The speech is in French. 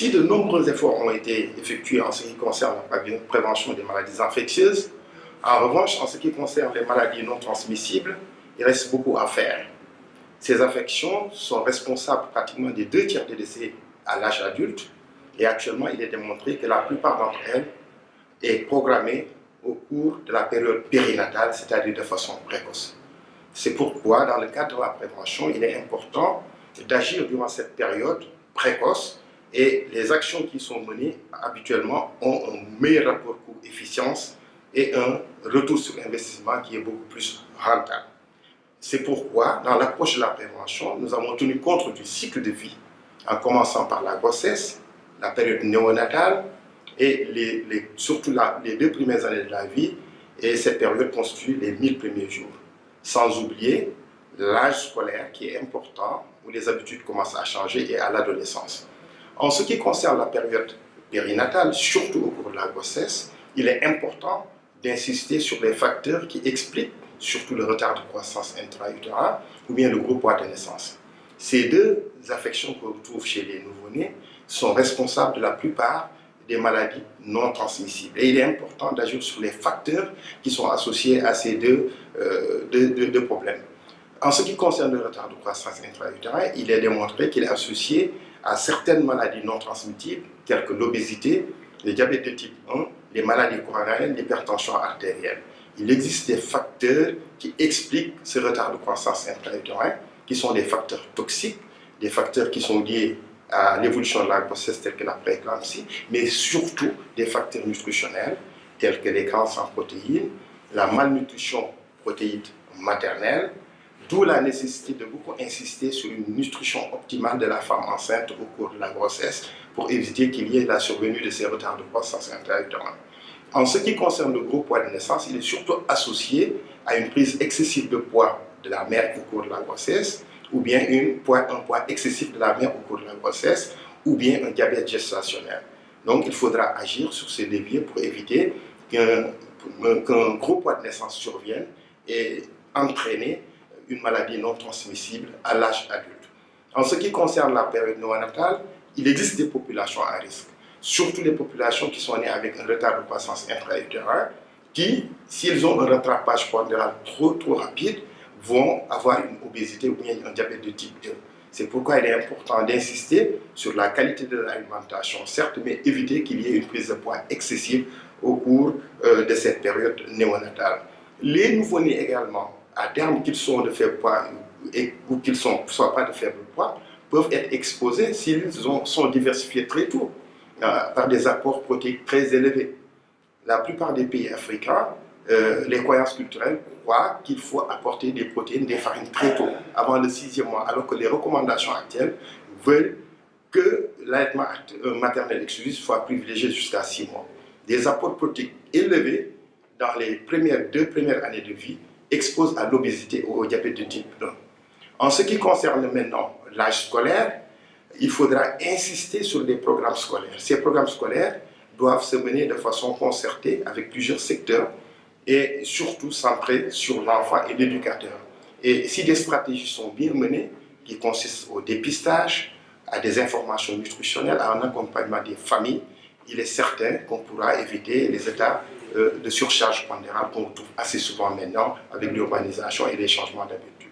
Si de nombreux efforts ont été effectués en ce qui concerne la prévention des maladies infectieuses, en revanche, en ce qui concerne les maladies non transmissibles, il reste beaucoup à faire. Ces infections sont responsables pratiquement des 2 tiers des décès à l'âge adulte et actuellement, il est démontré que la plupart d'entre elles est programmée au cours de la période périnatale, c'est-à-dire de façon précoce. C'est pourquoi, dans le cadre de la prévention, il est important d'agir durant cette période précoce et les actions qui sont menées habituellement ont un meilleur rapport coût-efficience et un retour sur investissement qui est beaucoup plus rentable. C'est pourquoi, dans l'approche de la prévention, nous avons tenu compte du cycle de vie, en commençant par la grossesse, la période néonatale et surtout les 2 premières années de la vie, et cette période constitue les 1000 premiers jours. Sans oublier l'âge scolaire qui est important, où les habitudes commencent à changer, et à l'adolescence. En ce qui concerne la période périnatale, surtout au cours de la grossesse, il est important d'insister sur les facteurs qui expliquent surtout le retard de croissance intra-utérin ou bien le gros poids de naissance. Ces 2 affections qu'on retrouve chez les nouveau-nés sont responsables de la plupart des maladies non transmissibles. Et il est important d'agir sur les facteurs qui sont associés à ces deux problèmes. En ce qui concerne le retard de croissance intra-utérin, il est démontré qu'il est associé à certaines maladies non transmissibles telles que l'obésité, le diabète de type 1, les maladies coronariennes, l'hypertension artérielle. Il existe des facteurs qui expliquent ce retard de croissance intra-utérin, qui sont des facteurs toxiques, des facteurs qui sont liés à l'évolution de la grossesse telle que la prééclampsie, mais surtout des facteurs nutritionnels tels que les carences en protéines, la malnutrition protéique maternelle, d'où la nécessité de beaucoup insister sur une nutrition optimale de la femme enceinte au cours de la grossesse pour éviter qu'il y ait la survenue de ces retards de croissance intra-utérin. En ce qui concerne le gros poids de naissance, il est surtout associé à une prise excessive de poids de la mère au cours de la grossesse, ou bien un poids excessif de la mère au cours de la grossesse, ou bien un diabète gestationnel. Donc il faudra agir sur ces leviers pour éviter qu'un gros poids de naissance survienne et entraîner une maladie non transmissible à l'âge adulte. En ce qui concerne la période néonatale, il existe des populations à risque, surtout les populations qui sont nées avec un retard de croissance intra-utérin, qui, s'ils ont un rattrapage pondéral trop rapide, vont avoir une obésité ou bien un diabète de type 2. C'est pourquoi il est important d'insister sur la qualité de l'alimentation, certes, mais éviter qu'il y ait une prise de poids excessive au cours de cette période néonatale. Les nouveau-nés également, à terme qu'ils sont de faible poids ou qu'ils ne soient pas de faible poids, peuvent être exposés s'ils sont diversifiés très tôt par des apports protéiques très élevés. La plupart des pays africains, les croyances culturelles croient qu'il faut apporter des protéines, des farines très tôt, avant le 6e mois, alors que les recommandations actuelles veulent que l'allaitement maternel exclusif soit privilégié jusqu'à 6 mois. Des apports protéiques élevés dans les 2 premières années de vie exposent à l'obésité ou au diabète de type 1. En ce qui concerne maintenant l'âge scolaire, il faudra insister sur des programmes scolaires. Ces programmes scolaires doivent se mener de façon concertée avec plusieurs secteurs et surtout centrés sur l'enfant et l'éducateur. Et si des stratégies sont bien menées, qui consistent au dépistage, à des informations nutritionnelles, à un accompagnement des familles, il est certain qu'on pourra éviter les états de surcharge pondérale qu'on retrouve assez souvent maintenant avec l'urbanisation et les changements d'habitude.